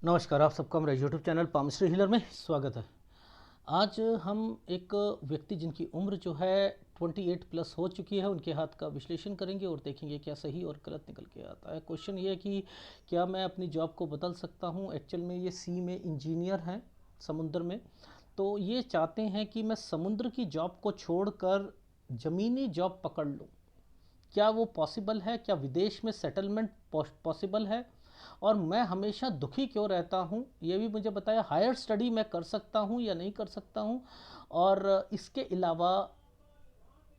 नमस्कार, आप सबका मेरे यूट्यूब चैनल पामिस्ट्री हीलर में स्वागत है। आज हम एक व्यक्ति जिनकी उम्र जो है 28 प्लस हो चुकी है, उनके हाथ का विश्लेषण करेंगे और देखेंगे क्या सही और गलत निकल के आता है। क्वेश्चन ये है कि क्या मैं अपनी जॉब को बदल सकता हूँ। एक्चुअल में ये सी में इंजीनियर हैं, समुद्र में। तो ये चाहते हैं कि मैं समुद्र की जॉब को छोड़कर ज़मीनी जॉब पकड़ लूँ। क्या वो पॉसिबल है? क्या विदेश में सेटलमेंट पॉसिबल है? और मैं हमेशा दुखी क्यों रहता हूँ, ये भी मुझे बताया। हायर स्टडी मैं कर सकता हूँ या नहीं कर सकता हूँ। और इसके अलावा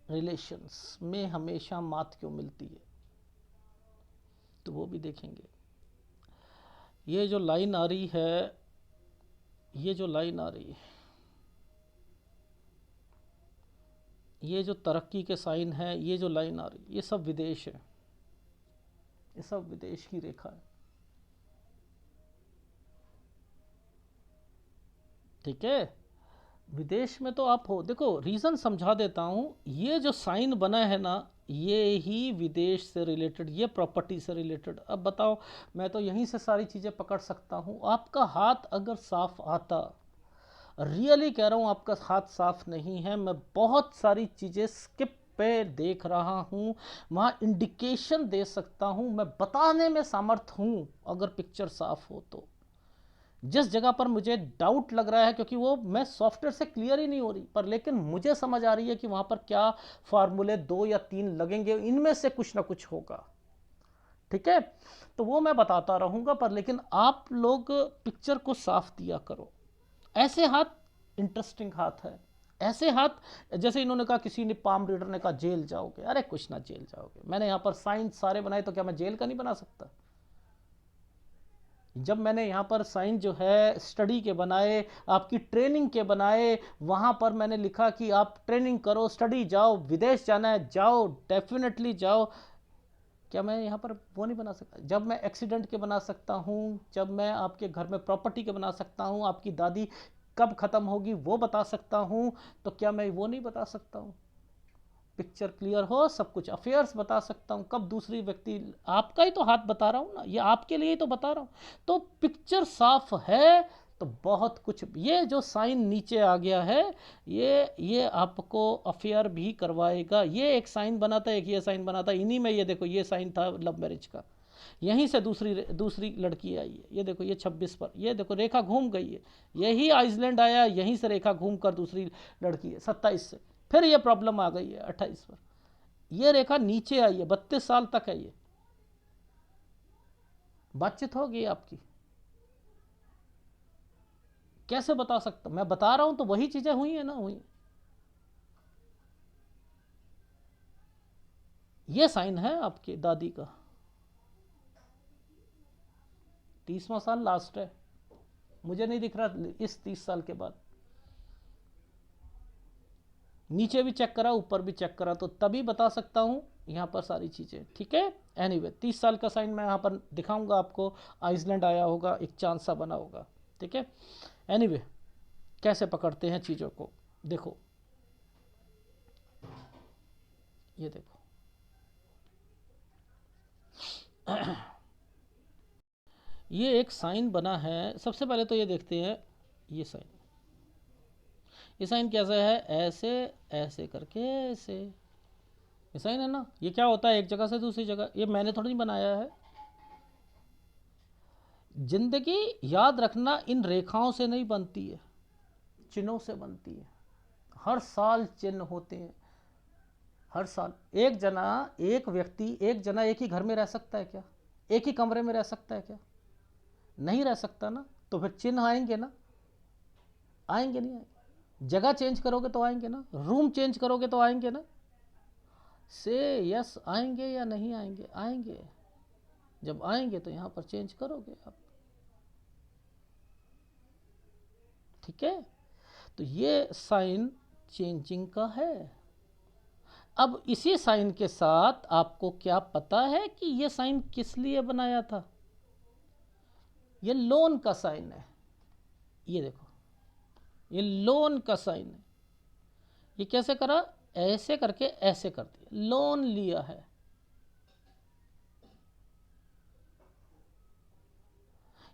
रिलेशंस में हमेशा मात क्यों मिलती है, तो वो भी देखेंगे। ये जो लाइन आ रही है, ये जो लाइन आ रही है, ये जो तरक्की के साइन है, ये जो लाइन आ रही है, ये सब विदेश है। ये सब विदेश की रेखा है। ठीक है, विदेश में तो आप हो। देखो, रीज़न समझा देता हूँ। ये जो साइन बना है ना, ये ही विदेश से रिलेटेड, ये प्रॉपर्टी से रिलेटेड। अब बताओ, मैं तो यहीं से सारी चीज़ें पकड़ सकता हूँ। आपका हाथ अगर साफ आता, रियली कह रहा हूँ, आपका हाथ साफ नहीं है, मैं बहुत सारी चीज़ें स्किप पे देख रहा हूँ, वहाँ इंडिकेशन दे सकता हूँ, मैं बताने में सामर्थ हूँ अगर पिक्चर साफ हो तो। जिस जगह पर मुझे डाउट लग रहा है, क्योंकि वो मैं सॉफ्टवेयर से क्लियर ही नहीं हो रही, पर लेकिन मुझे समझ आ रही है कि वहां पर क्या फार्मूले 2 या 3 लगेंगे, इनमें से कुछ ना कुछ होगा। ठीक है, तो वो मैं बताता रहूंगा, पर लेकिन आप लोग पिक्चर को साफ दिया करो। ऐसे हाथ इंटरेस्टिंग हाथ है। ऐसे हाथ, जैसे इन्होंने कहा, किसी ने पाम रीडर ने कहा जेल जाओगे। अरे कुछ ना जेल जाओगे, मैंने यहाँ पर साइन सारे बनाए, तो क्या मैं जेल का नहीं बना सकता? जब मैंने यहाँ पर साइन जो है स्टडी के बनाए, आपकी ट्रेनिंग के बनाए, वहाँ पर मैंने लिखा कि आप ट्रेनिंग करो, स्टडी जाओ, विदेश जाना है जाओ, डेफिनेटली जाओ। क्या मैं यहाँ पर वो नहीं बना सकता? जब मैं एक्सीडेंट के बना सकता हूँ, जब मैं आपके घर में प्रॉपर्टी के बना सकता हूँ, आपकी दादी कब ख़त्म होगी वो बता सकता हूँ, तो क्या मैं वो नहीं बता सकता हूँ? पिक्चर क्लियर हो, सब कुछ अफेयर्स बता सकता हूँ, कब दूसरी व्यक्ति। आपका ही तो हाथ बता रहा हूँ ना, ये आपके लिए ही तो बता रहा हूँ। तो पिक्चर साफ है तो बहुत कुछ। ये जो साइन नीचे आ गया है, ये आपको अफेयर भी करवाएगा। ये एक साइन बना था, एक ये साइन बना था, इन्हीं में। ये देखो, ये साइन था लव मैरिज का, यहीं से दूसरी दूसरी लड़की आई है। ये देखो, ये 26 पर, ये देखो रेखा घूम गई है। यही आइसलैंड आया, यहीं से रेखा घूम कर दूसरी लड़की है 27 से। फिर ये प्रॉब्लम आ गई है 28 पर। ये रेखा नीचे आई है, 32 साल तक है ये। बातचीत होगी आपकी, कैसे बता सकता? मैं बता रहा हूं तो वही चीजें हुई है ना, हुई। ये साइन है आपकी दादी का। 30वां साल लास्ट है, मुझे नहीं दिख रहा इस 30 साल के बाद। नीचे भी चेक करा, ऊपर भी चेक करा, तो तभी बता सकता हूँ यहाँ पर सारी चीज़ें। ठीक है, एनीवे 30 साल का साइन मैं यहाँ पर दिखाऊंगा आपको। आइसलैंड आया होगा, एक चांद सा बना होगा। ठीक है, एनीवे कैसे पकड़ते हैं चीज़ों को, देखो। ये देखो, ये एक साइन बना है। सबसे पहले तो ये देखते हैं, ये साइन, ये साइन कैसा है? ऐसे ऐसे करके ऐसे, ये साइन है ना। ये क्या होता है, एक जगह से दूसरी जगह, ये मैंने थोड़ी बनाया है। जिंदगी याद रखना इन रेखाओं से नहीं बनती है, चिन्हों से बनती है। हर साल चिन्ह होते हैं, हर साल। एक जना, एक व्यक्ति, एक जना एक ही घर में रह सकता है क्या? एक ही कमरे में रह सकता है क्या? नहीं रह सकता ना। तो फिर चिन्ह आएंगे ना, आएंगे नहीं आएंगे? जगह चेंज करोगे तो आएंगे ना, रूम चेंज करोगे तो आएंगे ना। से यस, आएंगे या नहीं आएंगे? आएंगे। जब आएंगे तो यहाँ पर चेंज करोगे आप। ठीक है, तो ये साइन चेंजिंग का है। अब इसी साइन के साथ आपको क्या पता है कि ये साइन किस लिए बनाया था? ये लोन का साइन है। ये देखो, ये लोन का साइन है। ये कैसे करा? ऐसे करके ऐसे कर दिया, लोन लिया है।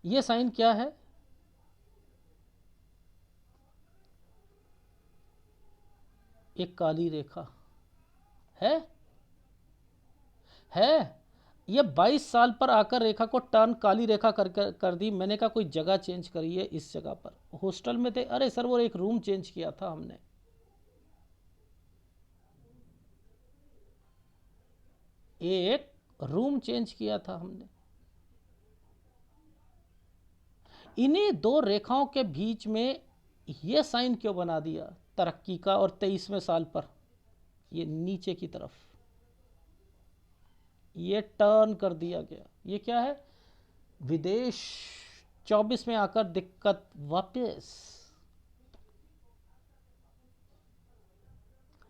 ये साइन क्या है? एक काली रेखा है। है। ये 22 साल पर आकर रेखा को टर्न काली रेखा कर दी। मैंने कहा कोई जगह चेंज करी है इस जगह पर। हॉस्टल में थे, अरे सर वो एक रूम चेंज किया था हमने। एक रूम चेंज किया था हमने। इन्हीं दो रेखाओं के बीच में ये साइन क्यों बना दिया तरक्की का, और 23वें साल पर ये नीचे की तरफ ये टर्न कर दिया गया। ये क्या है? विदेश। 24 में आकर दिक्कत वापस।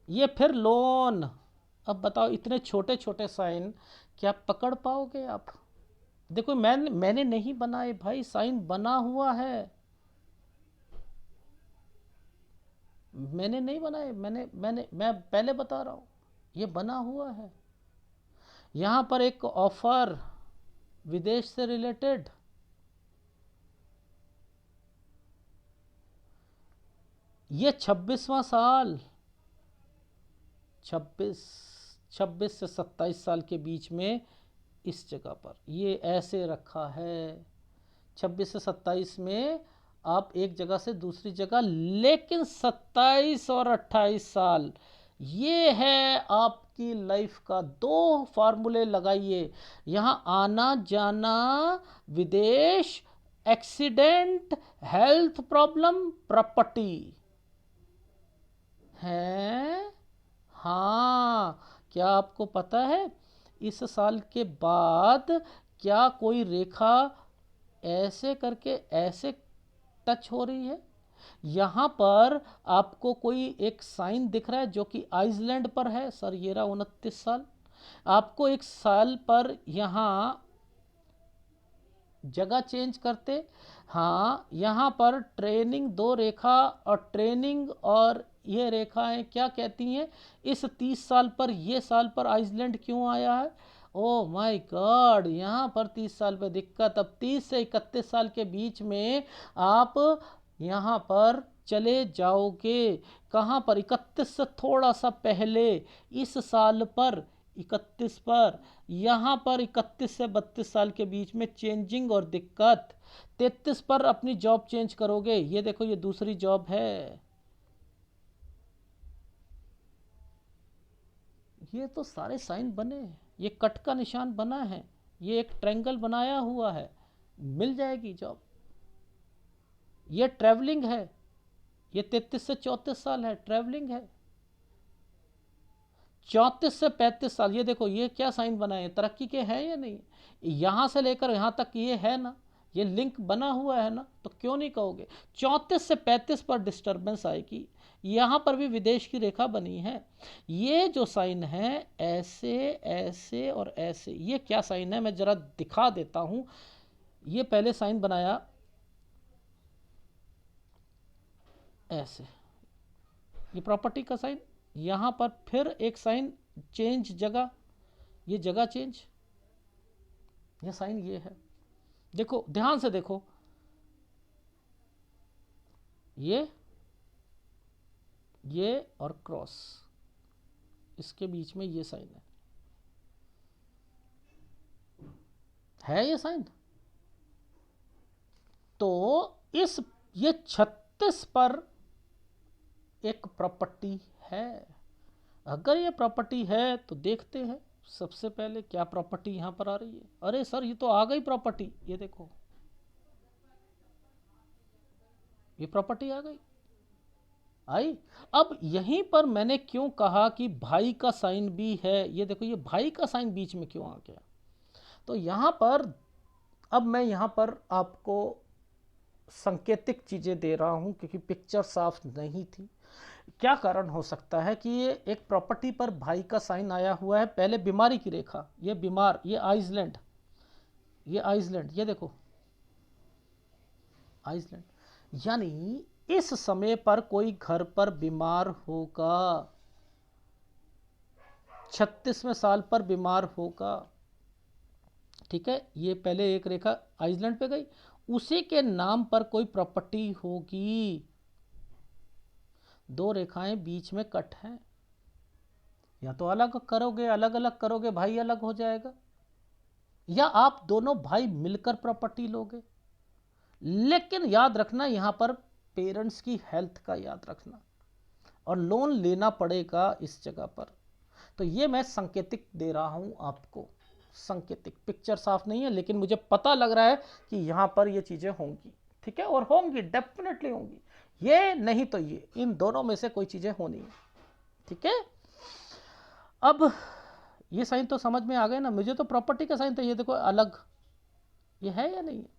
ये फिर लोन। अब बताओ इतने छोटे छोटे साइन क्या पकड़ पाओगे आप? देखो मैंने नहीं बनाए भाई, साइन बना हुआ है। मैंने नहीं बनाए, मैं पहले बता रहा हूं, ये बना हुआ है। यहां पर एक ऑफर विदेश से रिलेटेड, ये 26वां साल, 26 26 से 27 साल के बीच में इस जगह पर ये ऐसे रखा है। 26 से 27 में आप एक जगह से दूसरी जगह, लेकिन 27 और 28 साल ये है आपकी लाइफ का। दो फार्मूले लगाइए, यहाँ आना जाना, विदेश, एक्सीडेंट, हेल्थ प्रॉब्लम, प्रॉपर्टी है। हाँ, क्या आपको पता है इस साल के बाद क्या कोई रेखा ऐसे करके ऐसे टच हो रही है? यहाँ पर आपको कोई एक साइन दिख रहा है जो कि आइसलैंड पर है। सर ये रहा 29 साल। आपको एक साल पर यहाँ जगह चेंज करते। हाँ, यहाँ पर ट्रेनिंग दो रेखा, और ट्रेनिंग और ये रेखाएं क्या कहती हैं? इस 30 साल पर, ये साल पर आइसलैंड क्यों आया है? ओ माय गॉड, यहाँ पर 30 साल पे दिक्कत। अब 30 से 31 साल के बीच में आप यहाँ पर चले जाओगे। कहाँ पर? 31 से थोड़ा सा पहले, इस साल पर 31 पर। यहाँ पर 31 से 32 साल के बीच में चेंजिंग और दिक्कत। 33 पर अपनी जॉब चेंज करोगे। ये देखो ये दूसरी जॉब है। ये तो सारे साइन बने, ये कट का निशान बना है, ये एक ट्रायंगल बनाया हुआ है, मिल जाएगी जॉब। ये ट्रैवलिंग है, ये 33 से 34 साल है, ट्रैवलिंग है। 34 से 35 साल, ये देखो ये क्या साइन बना है, तरक्की के हैं या नहीं? यहां से लेकर यहां तक ये है ना, ये लिंक बना हुआ है ना, तो क्यों नहीं कहोगे? 34 से 35 पर डिस्टर्बेंस आएगी। यहां पर भी विदेश की रेखा बनी है। ये जो साइन है ऐसे ऐसे और ऐसे, ये क्या साइन है मैं जरा दिखा देता हूं। ये पहले साइन बनाया ऐसे, ये प्रॉपर्टी का साइन। यहां पर फिर एक साइन चेंज जगह, ये जगह चेंज, ये साइन ये है। देखो ध्यान से देखो, ये और क्रॉस, इसके बीच में ये साइन है ये साइन। तो इस ये 36 पर एक प्रॉपर्टी है। अगर ये प्रॉपर्टी है तो देखते हैं सबसे पहले क्या प्रॉपर्टी यहां पर आ रही है। अरे सर ये तो आ गई प्रॉपर्टी, ये देखो ये प्रॉपर्टी आ गई, आई। अब यहीं पर मैंने क्यों कहा कि भाई का साइन भी है, ये देखो ये भाई का साइन बीच में क्यों आ गया। तो यहां पर अब मैं यहां पर आपको सांकेतिक चीजें दे रहा हूं क्योंकि पिक्चर साफ नहीं थी। क्या कारण हो सकता है कि ये एक प्रॉपर्टी पर भाई का साइन आया हुआ है? पहले बीमारी की रेखा, ये बीमार, ये आइसलैंड, ये आइसलैंड, ये देखो आइसलैंड। यानी इस समय पर कोई घर पर बीमार होगा, 36वें साल पर बीमार होगा। ठीक है, ये पहले एक रेखा आइसलैंड पे गई, उसी के नाम पर कोई प्रॉपर्टी होगी। दो रेखाएं बीच में कट हैं, या तो अलग करोगे, अलग अलग करोगे, भाई अलग हो जाएगा, या आप दोनों भाई मिलकर प्रॉपर्टी लोगे। लेकिन याद रखना यहां पर पेरेंट्स की हेल्थ का याद रखना, और लोन लेना पड़ेगा इस जगह पर। तो ये मैं संकेतिक दे रहा हूं आपको, संकेतिक। पिक्चर साफ नहीं है लेकिन मुझे पता लग रहा है कि यहां पर ये चीजें होंगी, ठीक है, और होंगी, डेफिनेटली होंगी। ये नहीं तो ये, इन दोनों में से कोई चीजें होनी है, ठीक है। अब ये साइन तो समझ में आ गए ना। मुझे तो प्रॉपर्टी का साइन तो ये देखो अलग, ये है या नहीं है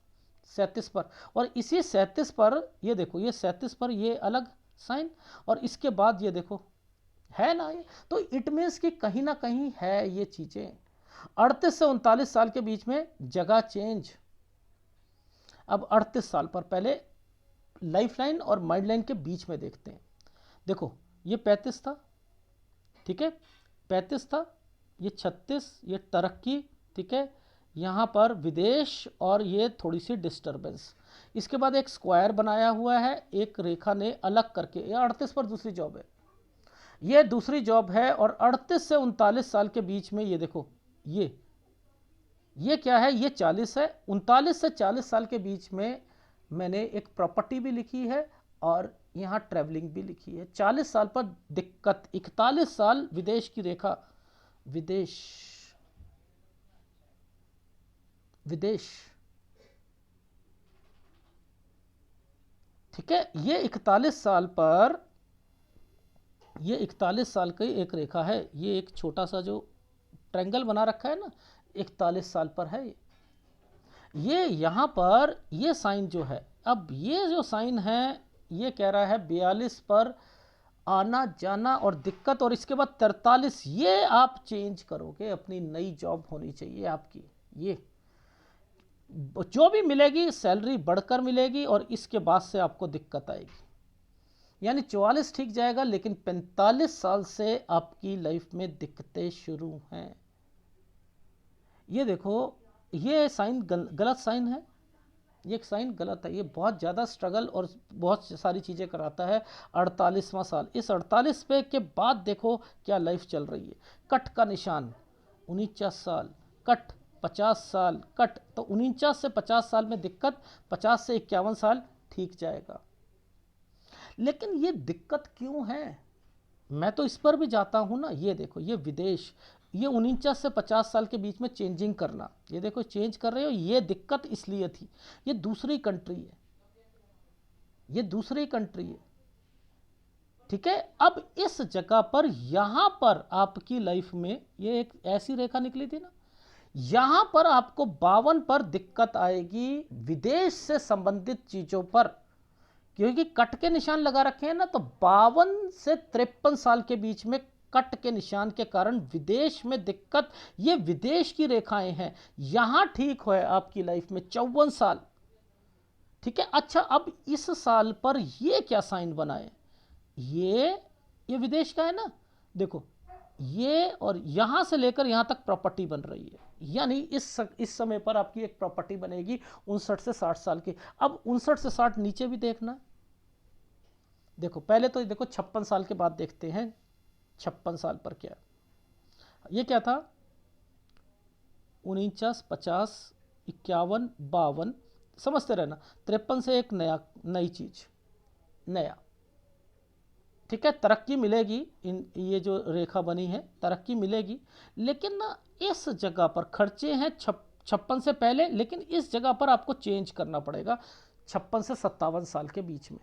37 पर, और इसी 37 पर ये देखो, ये 37 पर ये अलग साइन, और इसके बाद ये देखो है ना ये। तो इट मीन्स कि कहीं ना कहीं है ये चीजें। 38 से 39 साल के बीच में जगह चेंज। अब 38 साल पर पहले लाइफ लाइन और माइंड लाइन के बीच में देखते हैं। देखो ये 35 था, ठीक है, 35 था, ये 36, ये तरक्की, ठीक है, यहाँ पर विदेश, और ये थोड़ी सी डिस्टर्बेंस। इसके बाद एक स्क्वायर बनाया हुआ है एक रेखा ने अलग करके, ये 38 पर दूसरी जॉब है, ये दूसरी जॉब है। और 38 से 39 साल के बीच में ये देखो, ये क्या है, ये 40 है। 39 से 40 साल के बीच में मैंने एक प्रॉपर्टी भी लिखी है और यहाँ ट्रैवलिंग भी लिखी है। 40 साल पर दिक्कत, 41 साल विदेश की रेखा, विदेश, विदेश, ठीक है। ये 41 साल पर, ये 41 साल की एक रेखा है, ये एक छोटा सा जो ट्रायंगल बना रखा है ना, 41 साल पर है ये यहाँ पर ये साइन जो है। अब ये जो साइन है ये कह रहा है 42 पर आना जाना और दिक्कत, और इसके बाद 43 ये आप चेंज करोगे, अपनी नई जॉब होनी चाहिए आपकी। ये जो भी मिलेगी सैलरी बढ़कर मिलेगी, और इसके बाद से आपको दिक्कत आएगी। यानी 44 ठीक जाएगा, लेकिन 45 साल से आपकी लाइफ में दिक्कतें शुरू हैं। ये देखो ये साइन गलत साइन है, ये एक साइन गलत है, ये बहुत ज़्यादा स्ट्रगल और बहुत सारी चीज़ें कराता है। 48वां साल, इस 48 पे के बाद देखो क्या लाइफ चल रही है। कट का निशान 49 साल, कट 50 साल, कट, तो 49 से 50 साल में दिक्कत, 50 से 51 साल ठीक जाएगा। लेकिन ये दिक्कत क्यों है, मैं तो इस पर भी जाता हूँ ना। ये देखो ये विदेश, ये 49 से 50 साल के बीच में चेंजिंग करना, ये देखो चेंज कर रहे हो, ये दिक्कत इसलिए थी। ये दूसरी कंट्री है, ये दूसरी कंट्री है, ठीक है। अब इस जगह पर यहां पर आपकी लाइफ में ये एक ऐसी रेखा निकली थी ना, यहां पर आपको 52 पर दिक्कत आएगी विदेश से संबंधित चीजों पर, क्योंकि कट के निशान लगा रखे हैं ना। तो 52 से 53 साल के बीच में कट के निशान के कारण विदेश में दिक्कत, ये विदेश की रेखाएं हैं। यहां ठीक है आपकी लाइफ में 54 साल, ठीक है। अच्छा अब इस साल पर ये क्या साइन बनाए, ये विदेश का है ना, देखो ये, और यहां से लेकर यहां तक प्रॉपर्टी बन रही है। यानी इस समय पर आपकी एक प्रॉपर्टी बनेगी 59 से 60 साल की। अब 59 से 60 नीचे भी देखना, देखो पहले तो देखो 56 साल के बाद देखते हैं 56 साल पर क्या, ये क्या था, 49, 50, 51, 52, समझते रहना। 53 से एक नई चीज, नया, ठीक है, तरक्की मिलेगी। इन ये जो रेखा बनी है तरक्की मिलेगी, लेकिन ना इस जगह पर खर्चे हैं 56 से पहले, लेकिन इस जगह पर आपको चेंज करना पड़ेगा 56 से 57 साल के बीच में।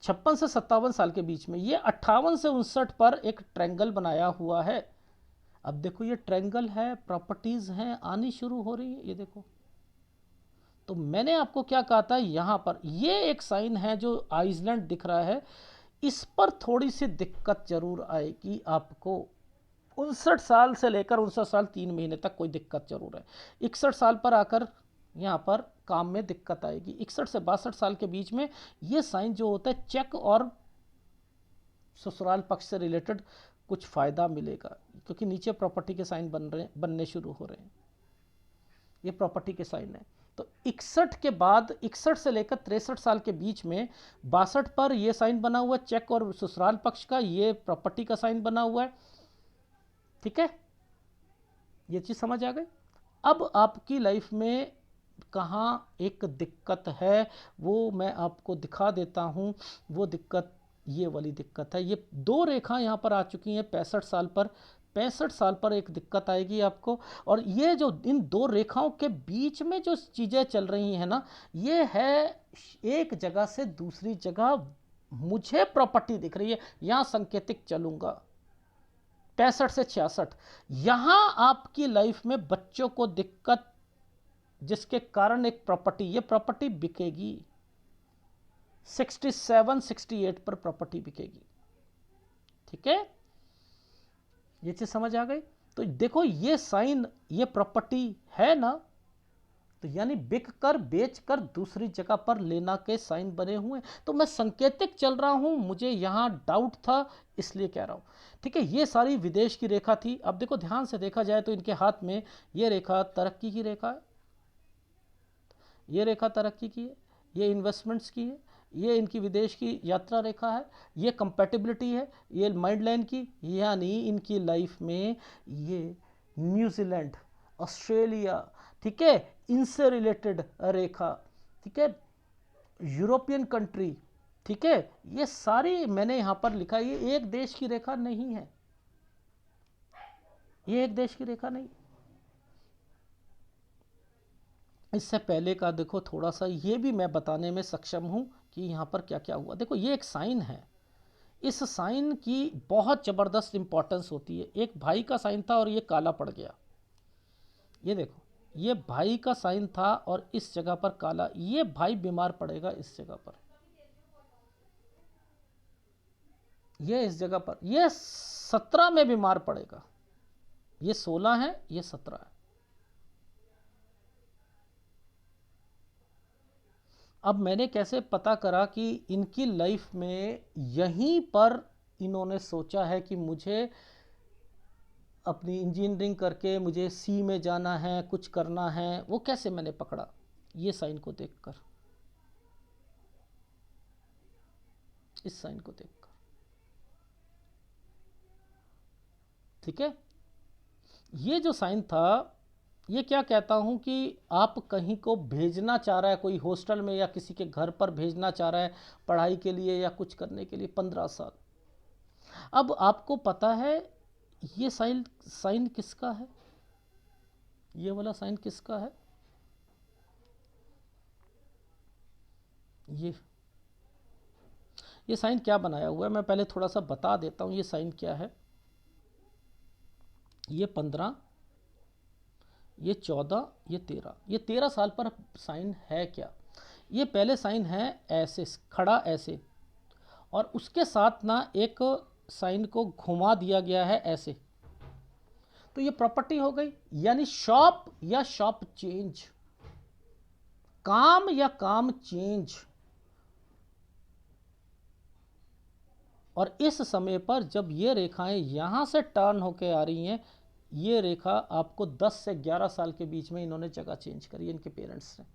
56 से 57 साल के बीच में ये 58 से 59 पर एक ट्रायंगल बनाया हुआ है। अब देखो ये ट्रायंगल है, प्रॉपर्टीज हैं आनी शुरू हो रही है, ये देखो। तो मैंने आपको क्या कहा था, यहां पर ये एक साइन है जो आइसलैंड दिख रहा है, इस पर थोड़ी सी दिक्कत जरूर आएगी आपको। 59 साल से लेकर 59 साल 3 महीने तक कोई दिक्कत जरूर है। 61 साल पर आकर यहाँ पर काम में दिक्कत आएगी। 61 से 62 साल के बीच में ये साइन जो होता है चेक और ससुराल पक्ष से रिलेटेड कुछ फायदा मिलेगा, क्योंकि नीचे प्रॉपर्टी के साइन बनने शुरू हो रहे हैं, ये प्रॉपर्टी के साइन है। तो 61 के बाद 61 से लेकर 63 साल के बीच में 62 पर ये साइन बना हुआ है चेक और ससुराल पक्ष का, ये प्रॉपर्टी का साइन बना हुआ है। ठीक है, ये चीज समझ आ गई। अब आपकी लाइफ में कहाँ एक दिक्कत है वो मैं आपको दिखा देता हूं। वो दिक्कत ये वाली दिक्कत है। ये दो रेखा यहां पर आ चुकी हैं 65 साल पर। 65 साल पर एक दिक्कत आएगी आपको। और ये जो इन दो रेखाओं के बीच में जो चीजें चल रही हैं ना, ये है एक जगह से दूसरी जगह मुझे प्रॉपर्टी दिख रही है। यहां संकेतिक चलूंगा 65 से 66। यहां आपकी लाइफ में बच्चों को दिक्कत, जिसके कारण एक प्रॉपर्टी, ये प्रॉपर्टी बिकेगी 67 68 पर प्रॉपर्टी बिकेगी। ठीक है, ये चीज समझ आ गई। तो देखो ये साइन, ये प्रॉपर्टी है ना, तो यानी बिक कर बेच कर दूसरी जगह पर लेना के साइन बने हुए। तो मैं संकेतिक चल रहा हूं, मुझे यहां डाउट था इसलिए कह रहा हूं। ठीक है, ये सारी विदेश की रेखा थी। अब देखो ध्यान से देखा जाए तो इनके हाथ में ये रेखा तरक्की की रेखा है, ये रेखा तरक्की की है, ये इन्वेस्टमेंट्स की है, ये इनकी विदेश की यात्रा रेखा है, ये कंपैटिबिलिटी है, ये माइंड लाइन की। यानी इनकी लाइफ में ये न्यूजीलैंड, ऑस्ट्रेलिया, ठीक है, इनसे रिलेटेड रेखा, ठीक है, यूरोपियन कंट्री, ठीक है, ये सारी मैंने यहां पर लिखा। ये एक देश की रेखा नहीं है, ये एक देश की रेखा नहीं। इससे पहले का देखो थोड़ा सा ये भी मैं बताने में सक्षम हूं कि यहां पर क्या क्या हुआ। देखो ये एक साइन है, इस साइन की बहुत ज़बरदस्त इंपॉर्टेंस होती है। एक भाई का साइन था और ये काला पड़ गया। ये देखो, ये भाई का साइन था और इस जगह पर काला, ये भाई बीमार पड़ेगा इस जगह पर, ये इस जगह पर, ये 17 में बीमार पड़ेगा। ये 16 है, ये 17 है। अब मैंने कैसे पता करा कि इनकी लाइफ में यहीं पर इन्होंने सोचा है कि मुझे अपनी इंजीनियरिंग करके मुझे सी में जाना है, कुछ करना है। वो कैसे मैंने पकड़ा? ये साइन को देखकर, इस साइन को देखकर। ठीक है, ये जो साइन था, ये क्या कहता हूं कि आप कहीं को भेजना चाह रहा है, कोई हॉस्टल में या किसी के घर पर भेजना चाह रहा है पढ़ाई के लिए या कुछ करने के लिए, 15 साल। अब आपको पता है ये साइन, साइन किसका है? ये वाला साइन किसका है? ये साइन क्या बनाया हुआ है मैं पहले थोड़ा सा बता देता हूं। ये साइन क्या है? ये 15, ये 14, ये 13, ये 13 साल पर साइन है क्या? ये पहले साइन है ऐसे खड़ा ऐसे, और उसके साथ ना एक साइन को घुमा दिया गया है ऐसे। तो ये प्रॉपर्टी हो गई, यानी शॉप या शॉप चेंज, काम या काम चेंज। और इस समय पर जब ये रेखाएं यहां से टर्न होके आ रही हैं, ये रेखा आपको 10 से 11 साल के बीच में इन्होंने जगह चेंज करी इनके पेरेंट्स ने।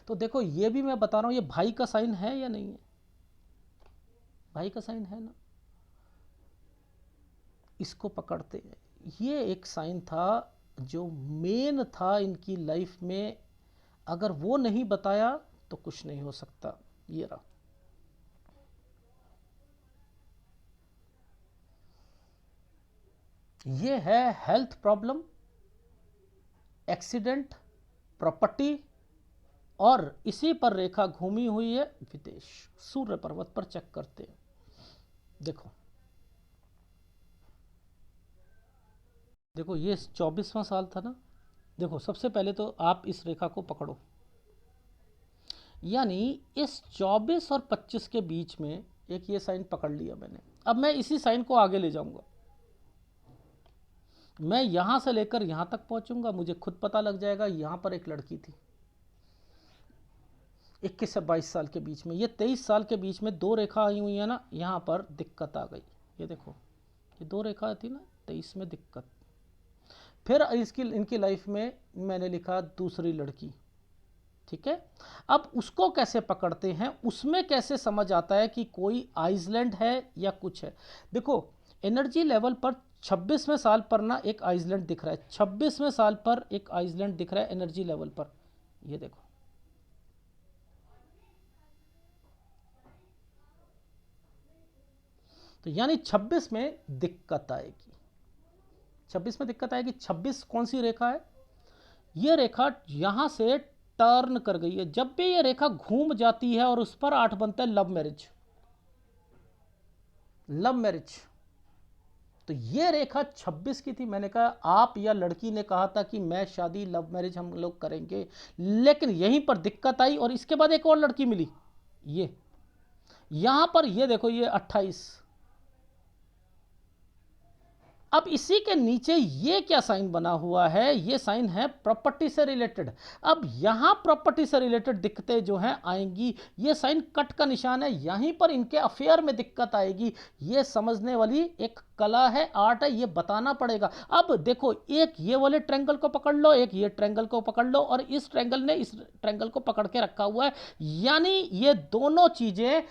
तो देखो ये भी मैं बता रहा हूं, ये भाई का साइन है या नहीं है? भाई का साइन है ना, इसको पकड़ते हैं। ये एक साइन था जो मेन था इनकी लाइफ में, अगर वो नहीं बताया तो कुछ नहीं हो सकता। ये रहा, ये है हेल्थ प्रॉब्लम, एक्सीडेंट, प्रॉपर्टी, और इसी पर रेखा घूमी हुई है विदेश। सूर्य पर्वत पर चेक करते हैं। देखो देखो ये 24वां साल था ना। देखो सबसे पहले तो आप इस रेखा को पकड़ो, यानी इस 24 और 25 के बीच में एक ये साइन पकड़ लिया मैंने। अब मैं इसी साइन को आगे ले जाऊंगा, मैं यहां से लेकर यहां तक पहुंचूंगा, मुझे खुद पता लग जाएगा। यहां पर एक लड़की थी 21 से 22 साल के बीच में, ये 23 साल के बीच में दो रेखा आई हुई है ना, यहां पर दिक्कत आ गई। ये देखो, ये दो रेखा थी ना, 23 में दिक्कत। फिर इसकी इनकी लाइफ में मैंने लिखा दूसरी लड़की, ठीक है, अब उसको कैसे पकड़ते हैं, उसमें कैसे समझ आता है कि कोई आइसलैंड है या कुछ है। देखो एनर्जी लेवल पर 26वें साल पर ना एक आइसलैंड दिख रहा है, 26वें साल पर एक आइसलैंड दिख रहा है एनर्जी लेवल पर, ये देखो। तो यानी 26 में दिक्कत आएगी, 26 में दिक्कत आएगी। 26 कौन सी रेखा है, ये रेखा यहां से टर्न कर गई है। जब भी ये रेखा घूम जाती है और उस पर 8 बनता है, लव मैरिज, लव मैरिज। तो ये रेखा 26 की थी। मैंने कहा आप या लड़की ने कहा था कि मैं शादी लव मैरिज हम लोग करेंगे, लेकिन यहीं पर दिक्कत आई और इसके बाद एक और लड़की मिली। ये यहां पर ये देखो, ये 28। अब इसी के नीचे ये क्या साइन बना हुआ है, ये साइन है प्रॉपर्टी से रिलेटेड। अब यहां प्रॉपर्टी से रिलेटेड दिक्कतें जो हैं आएंगी, ये साइन कट का निशान है, यहीं पर इनके अफेयर में दिक्कत आएगी। ये समझने वाली एक कला है, आर्ट है, ये बताना पड़ेगा। अब देखो, एक ये वाले ट्रायंगल को पकड़ लो, एक ये ट्रायंगल को पकड़ लो, और इस ट्रायंगल ने इस ट्रायंगल को पकड़ के रखा हुआ है, यानी ये दोनों चीजें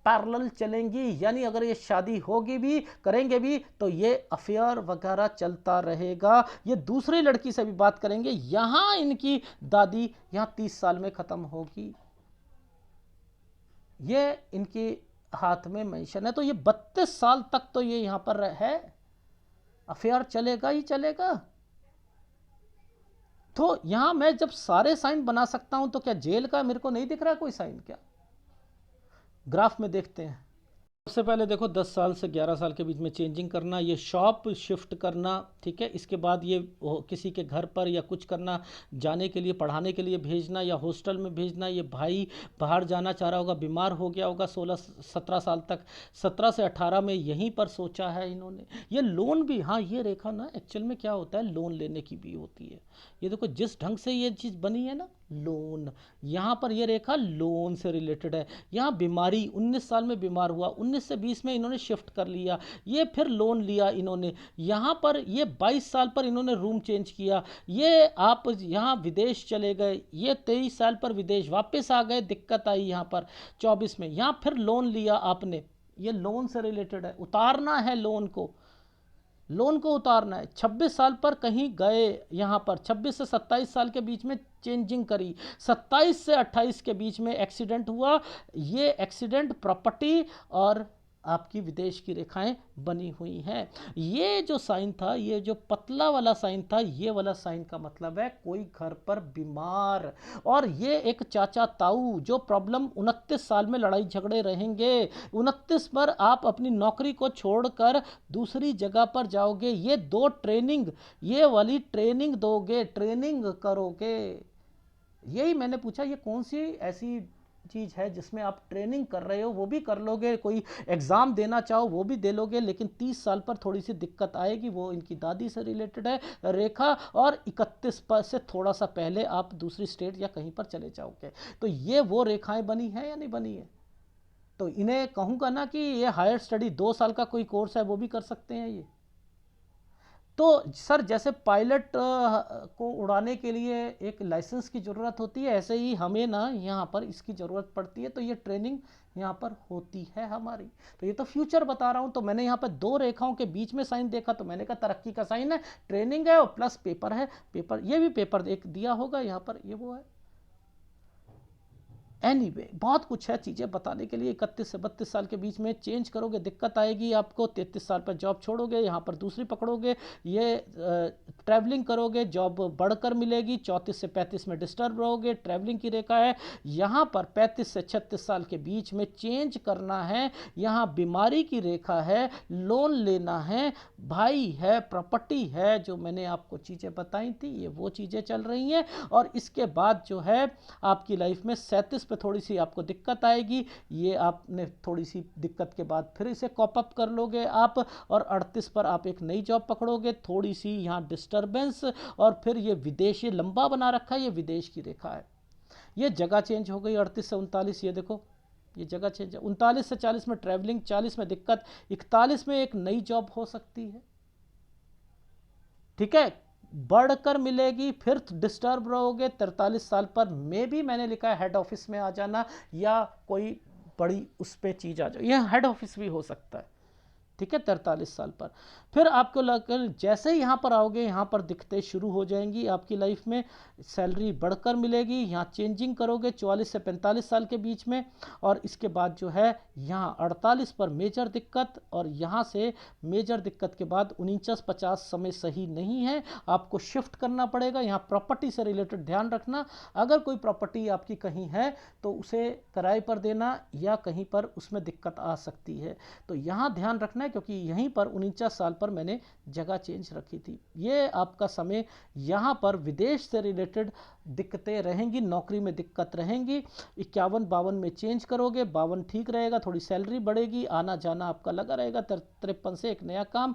पैरेलल चलेंगी। यानी अगर ये शादी होगी भी, करेंगे भी, तो ये अफेयर वगैरह चलता रहेगा। ये दूसरी लड़की से भी बात करेंगे, यहां इनकी दादी यहां 30 साल में खत्म होगी, ये इनके हाथ में मेंशन है। तो ये 32 साल तक तो ये यहां पर है, अफेयर चलेगा ही चलेगा। तो यहां मैं जब सारे साइन बना सकता हूं, तो क्या जेल का मेरे को नहीं दिख रहा कोई साइन क्या? ग्राफ में देखते हैं। सबसे पहले देखो 10 साल से 11 साल के बीच में चेंजिंग करना, ये शॉप शिफ्ट करना, ठीक है। इसके बाद ये किसी के घर पर या कुछ करना, जाने के लिए, पढ़ाने के लिए भेजना या हॉस्टल में भेजना। ये भाई बाहर जाना चाह रहा होगा, बीमार हो गया होगा 16-17 साल तक, 17 से 18 में यहीं पर सोचा है इन्होंने। ये लोन भी, हाँ ये रेखा ना एक्चुअल में क्या होता है, लोन लेने की भी होती है। ये देखो जिस ढंग से ये चीज़ बनी है ना, लोन, यहाँ पर ये रेखा लोन से रिलेटेड है। यहाँ बीमारी, 19 साल में बीमार हुआ, 19 से 20 में इन्होंने शिफ्ट कर लिया, ये फिर लोन लिया इन्होंने। यहाँ पर ये 22 साल पर इन्होंने रूम चेंज किया, ये आप यहाँ विदेश चले गए, ये 23 साल पर विदेश वापस आ गए, दिक्कत आई यहाँ पर 24 में। यहाँ फिर लोन लिया आपने, ये लोन से रिलेटेड है, उतारना है लोन को, लोन को उतारना है। 26 साल पर कहीं गए, यहाँ पर 26 से 27 साल के बीच में चेंजिंग करी, 27 से 28 के बीच में एक्सीडेंट हुआ, ये एक्सीडेंट प्रॉपर्टी और आपकी विदेश की रेखाएं बनी हुई हैं। ये जो साइन था, ये जो पतला वाला साइन था, ये वाला साइन का मतलब है कोई घर पर बीमार। और ये एक चाचा ताऊ जो प्रॉब्लम, 29 साल में लड़ाई झगड़े रहेंगे, 29 पर आप अपनी नौकरी को छोड़कर दूसरी जगह पर जाओगे, ये दो ट्रेनिंग, ये वाली ट्रेनिंग दोगे, ट्रेनिंग करोगे। यही मैंने पूछा, ये कौन सी ऐसी चीज़ है जिसमें आप ट्रेनिंग कर रहे हो, वो भी कर लोगे, कोई एग्ज़ाम देना चाहो वो भी दे लोगे, लेकिन 30 साल पर थोड़ी सी दिक्कत आएगी, वो इनकी दादी से रिलेटेड है रेखा। और 31 पर से थोड़ा सा पहले आप दूसरी स्टेट या कहीं पर चले जाओगे। तो ये वो रेखाएं बनी हैं या नहीं बनी है? तो इन्हें कहूँगा ना कि ये हायर स्टडी 2 साल का कोई कोर्स है, वो भी कर सकते हैं ये। तो सर जैसे पायलट को उड़ाने के लिए एक लाइसेंस की ज़रूरत होती है, ऐसे ही हमें ना यहाँ पर इसकी ज़रूरत पड़ती है। तो ये ट्रेनिंग यहाँ पर होती है हमारी। तो ये तो फ्यूचर बता रहा हूँ। तो मैंने यहाँ पर दो रेखाओं के बीच में साइन देखा, तो मैंने कहा तरक्की का साइन है, ट्रेनिंग है और प्लस पेपर है। पेपर, ये भी पेपर एक दिया होगा यहाँ पर, ये वो है। एनीवे बहुत कुछ है चीज़ें बताने के लिए। 31 से 32 साल के बीच में चेंज करोगे, दिक्कत आएगी आपको। 33 साल पर जॉब छोड़ोगे, यहाँ पर दूसरी पकड़ोगे, ये ट्रैवलिंग करोगे, जॉब बढ़कर मिलेगी। 34 से 35 में डिस्टर्ब रहोगे, ट्रैवलिंग की रेखा है। यहाँ पर 35 से 36 साल के बीच में चेंज करना है, यहाँ बीमारी की रेखा है, लोन लेना है, भाई है, प्रॉपर्टी है, जो मैंने आपको चीज़ें बताई थी ये वो चीज़ें चल रही हैं। और इसके बाद जो है आपकी लाइफ में 37 पे थोड़ी सी आपको दिक्कत आएगी, ये आपने थोड़ी सी दिक्कत के बाद फिर इसे कॉप अप कर लोगे आप। और 38 पर आप एक नई जॉब पकड़ोगे, थोड़ी सी यहाँ डिस्टर्बेंस, और फिर ये विदेश, ये लंबा बना रखा है, ये विदेश की रेखा है। ये जगह चेंज हो गई 38 से 39, ये देखो ये जगह चेंज है। 39 से 40 में ट्रैवलिंग, 40 में दिक्कत, 41 में एक नई जॉब हो सकती है, ठीक है। बढ़कर मिलेगी, फिर डिस्टर्ब रहोगे 43 साल पर। मे भी मैंने लिखा है हेड ऑफिस में आ जाना, या कोई बड़ी उस पर चीज़ आ जाए, यह हेड ऑफिस भी हो सकता है, ठीक है, 43 साल पर। फिर आपको लगकर जैसे ही यहाँ पर आओगे, यहाँ पर दिखते शुरू हो जाएंगी आपकी लाइफ में, सैलरी बढ़कर मिलेगी, यहाँ चेंजिंग करोगे 44 से 45 साल के बीच में, और इसके बाद जो है यहाँ 48 पर मेजर दिक्कत, और यहाँ से मेजर दिक्कत के बाद 49-50 समय सही नहीं है, आपको शिफ्ट करना पड़ेगा। यहाँ प्रॉपर्टी से रिलेटेड ध्यान रखना, अगर कोई प्रॉपर्टी आपकी कहीं है तो उसे किराए पर देना, या कहीं पर उसमें दिक्कत आ सकती है, तो यहाँ ध्यान रखना है, क्योंकि यहीं पर 49 साल पर मैंने जगह चेंज रखी थी। ये आपका समय, यहाँ पर विदेश से रिलेटेड दिक्कतें रहेंगी, नौकरी में दिक्कत रहेंगी। 51-52 में चेंज करोगे, 52 ठीक रहेगा, थोड़ी सैलरी बढ़ेगी, आना जाना आपका लगा रहेगा। 53 से एक नया काम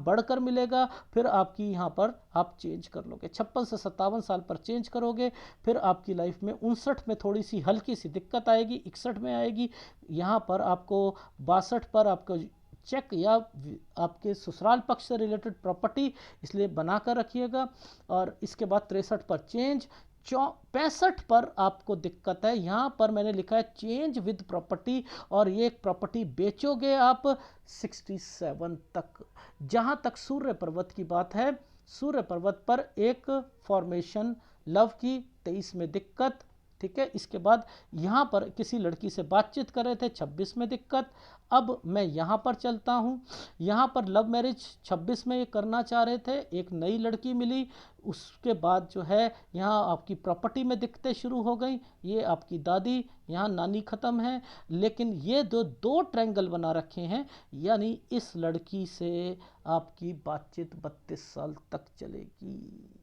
बढ़कर मिलेगा, फिर आपकी यहाँ पर आप चेंज कर लोगे। 56 से 57 साल पर चेंज करोगे, फिर आपकी लाइफ में 59 में थोड़ी सी हल्की सी दिक्कत आएगी, 61 में आएगी, यहाँ पर आपको 62 पर आपको चेक या आपके ससुराल पक्ष से रिलेटेड प्रॉपर्टी, इसलिए बनाकर रखिएगा। और इसके बाद 63 पर चेंज, 65 पर आपको दिक्कत है, यहाँ पर मैंने लिखा है चेंज विद प्रॉपर्टी, और ये एक प्रॉपर्टी बेचोगे आप 67 तक। जहाँ तक सूर्य पर्वत की बात है, सूर्य पर्वत पर एक फॉर्मेशन लव की, 23 में दिक्कत, ठीक है। इसके बाद यहाँ पर किसी लड़की से बातचीत कर रहे थे, 26 में दिक्कत। अब मैं यहाँ पर चलता हूँ, यहाँ पर लव मैरिज 26 में ये करना चाह रहे थे, एक नई लड़की मिली, उसके बाद जो है यहाँ आपकी प्रॉपर्टी में दिक्कतें शुरू हो गई। ये आपकी दादी, यहाँ नानी ख़त्म है, लेकिन ये दो ट्रायंगल बना रखे हैं, यानी इस लड़की से आपकी बातचीत 32 साल तक चलेगी।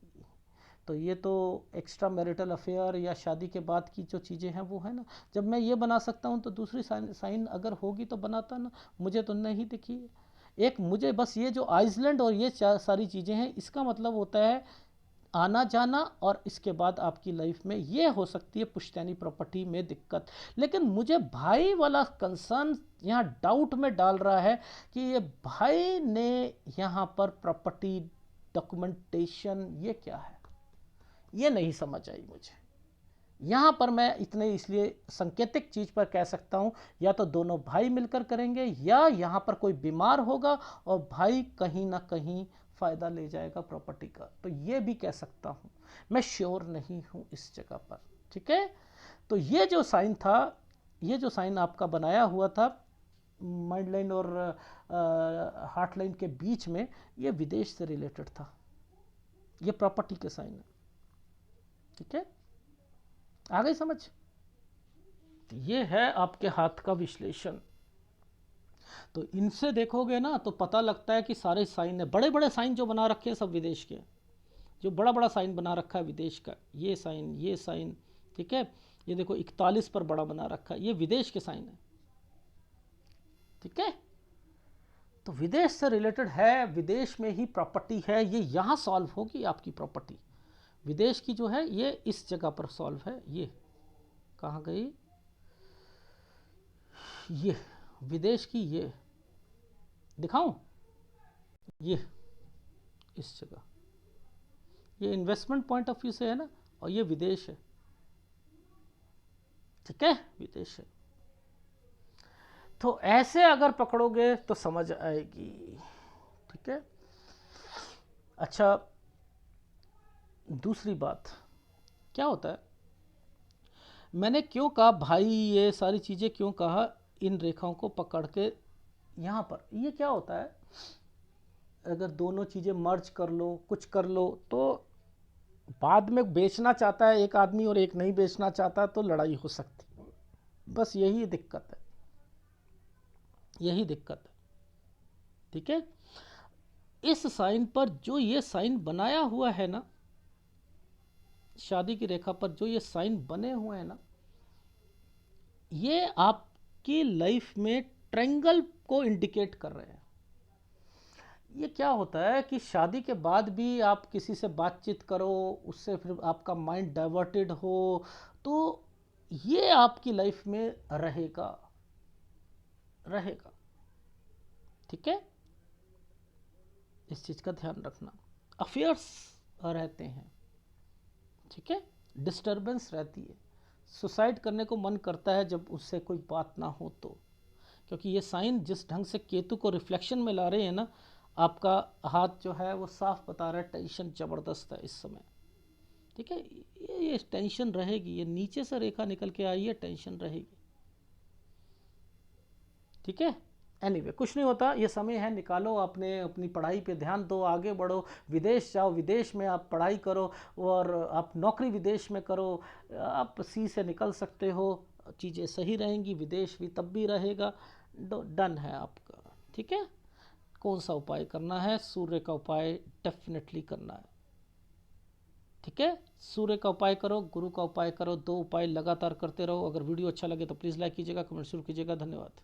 तो ये तो एक्स्ट्रा मैरिटल अफेयर या शादी के बाद की जो चीज़ें हैं वो है ना। जब मैं ये बना सकता हूँ तो दूसरी साइन अगर होगी तो बनाता ना, मुझे तो नहीं दिखी है। एक मुझे बस ये जो आइसलैंड और ये सारी चीज़ें हैं, इसका मतलब होता है आना जाना, और इसके बाद आपकी लाइफ में ये हो सकती है पुश्तैनी प्रॉपर्टी में दिक्कत। लेकिन मुझे भाई वाला कंसर्न यहाँ डाउट में डाल रहा है कि ये भाई ने यहाँ पर प्रॉपर्टी डॉक्यूमेंटेशन, ये क्या है, ये नहीं समझ आई मुझे। यहाँ पर मैं इतने इसलिए संकेतिक चीज़ पर कह सकता हूँ, या तो दोनों भाई मिलकर करेंगे, या यहाँ पर कोई बीमार होगा और भाई कहीं ना कहीं फ़ायदा ले जाएगा प्रॉपर्टी का, तो ये भी कह सकता हूँ, मैं श्योर नहीं हूँ इस जगह पर, ठीक है। तो ये जो साइन था, ये जो साइन आपका बनाया हुआ था माइंड लाइन और हार्ट लाइन के बीच में, ये विदेश से रिलेटेड था, ये प्रॉपर्टी के साइन है, ठीक है। आ गई समझ। ये है आपके हाथ का विश्लेषण। तो इनसे देखोगे ना तो पता लगता है कि सारे साइन है, बड़े बड़े साइन जो बना रखे हैं सब विदेश के, जो बड़ा बड़ा साइन बना रखा है विदेश का, ये साइन, ठीक है। ये देखो 41 पर बड़ा बना रखा है, ये विदेश के साइन है, ठीक है। तो विदेश से रिलेटेड है, विदेश में ही प्रॉपर्टी है, ये यहाँ सॉल्व होगी आपकी प्रॉपर्टी। विदेश की जो है ये इस जगह पर सॉल्व है। ये कहाँ गई, ये विदेश की, ये दिखाऊं, ये इस जगह, ये इन्वेस्टमेंट पॉइंट ऑफ व्यू से है ना, और ये विदेश है, ठीक है, विदेश है। तो ऐसे अगर पकड़ोगे तो समझ आएगी, ठीक है। अच्छा, दूसरी बात क्या होता है, मैंने क्यों कहा भाई, ये सारी चीज़ें क्यों कहा, इन रेखाओं को पकड़ के यहाँ पर, ये क्या होता है, अगर दोनों चीज़ें मर्ज कर लो, कुछ कर लो, तो बाद में बेचना चाहता है एक आदमी और एक नहीं बेचना चाहता, तो लड़ाई हो सकती है। बस यही दिक्कत है, यही दिक्कत है, ठीक है। इस साइन पर जो ये साइन बनाया हुआ है ना, शादी की रेखा पर जो ये साइन बने हुए हैं ना, ये आपकी लाइफ में ट्रायंगल को इंडिकेट कर रहे हैं। ये क्या होता है कि शादी के बाद भी आप किसी से बातचीत करो, उससे फिर आपका माइंड डाइवर्टेड हो, तो ये आपकी लाइफ में रहेगा, ठीक है। इस चीज़ का ध्यान रखना। अफेयर्स रहते हैं, ठीक है, डिस्टरबेंस रहती है, सुसाइड करने को मन करता है जब उससे कोई बात ना हो तो, क्योंकि ये साइन जिस ढंग से केतु को रिफ्लेक्शन में ला रहे हैं ना, आपका हाथ जो है वो साफ बता रहा है टेंशन ज़बरदस्त है इस समय, ठीक है। ये टेंशन रहेगी, ये नीचे से रेखा निकल के आई है, टेंशन रहेगी, ठीक है। एनीवे कुछ नहीं होता, ये समय है, निकालो, आपने अपनी पढ़ाई पे ध्यान दो, आगे बढ़ो, विदेश जाओ, विदेश में आप पढ़ाई करो और आप नौकरी विदेश में करो, आप सी से निकल सकते हो, चीज़ें सही रहेंगी, विदेश भी तब भी रहेगा, डन है आपका, ठीक है। कौन सा उपाय करना है? सूर्य का उपाय डेफिनेटली करना है, ठीक है। सूर्य का उपाय करो, गुरु का उपाय करो, दो उपाय लगातार करते रहो। अगर वीडियो अच्छा लगे तो प्लीज़ लाइक कीजिएगा, कमेंट शुरू कीजिएगा। धन्यवाद।